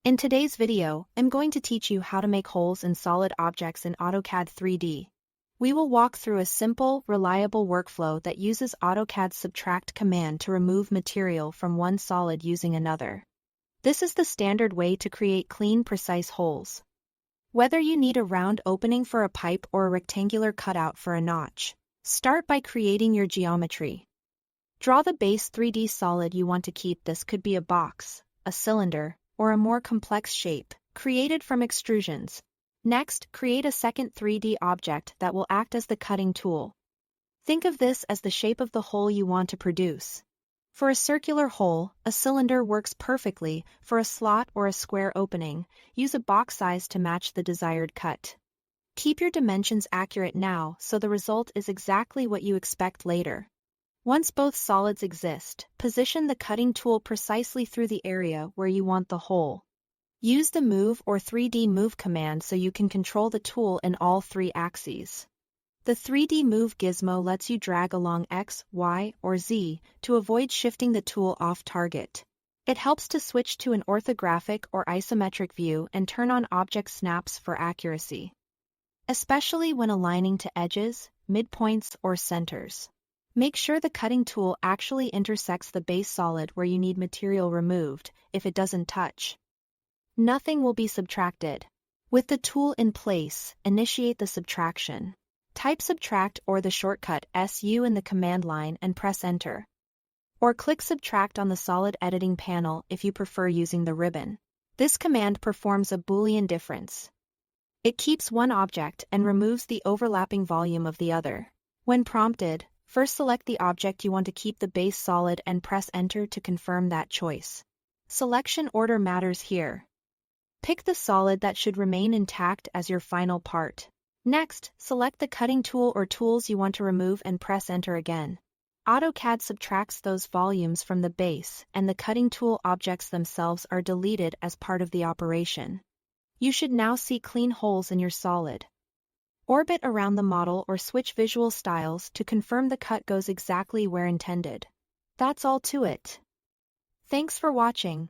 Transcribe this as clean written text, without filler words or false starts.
In today's video, I'm going to teach you how to make holes in solid objects in AutoCAD 3D. We will walk through a simple, reliable workflow that uses AutoCAD's subtract command to remove material from one solid using another. This is the standard way to create clean, precise holes. Whether you need a round opening for a pipe or a rectangular cutout for a notch, start by creating your geometry. Draw the base 3D solid you want to keep. This could be a box, a cylinder, or a more complex shape, created from extrusions. Next, create a second 3D object that will act as the cutting tool. Think of this as the shape of the hole you want to produce. For a circular hole, a cylinder works perfectly. For a slot or a square opening, use a box size to match the desired cut. Keep your dimensions accurate now so the result is exactly what you expect later. Once both solids exist, position the cutting tool precisely through the area where you want the hole. Use the Move or 3D Move command so you can control the tool in all three axes. The 3D Move gizmo lets you drag along X, Y, or Z to avoid shifting the tool off target. It helps to switch to an orthographic or isometric view and turn on object snaps for accuracy, especially when aligning to edges, midpoints, or centers. Make sure the cutting tool actually intersects the base solid where you need material removed. If it doesn't touch, nothing will be subtracted. With the tool in place, initiate the subtraction. Type subtract or the shortcut SU in the command line and press enter. Or click subtract on the solid editing panel if you prefer using the ribbon. This command performs a Boolean difference. It keeps one object and removes the overlapping volume of the other. When prompted, first select the object you want to keep the base solid and press enter to confirm that choice. Selection order matters here. Pick the solid that should remain intact as your final part. Next, select the cutting tool or tools you want to remove and press enter again. AutoCAD subtracts those volumes from the base, and the cutting tool objects themselves are deleted as part of the operation. You should now see clean holes in your solid. Orbit around the model or switch visual styles to confirm the cut goes exactly where intended. That's all to it. Thanks for watching.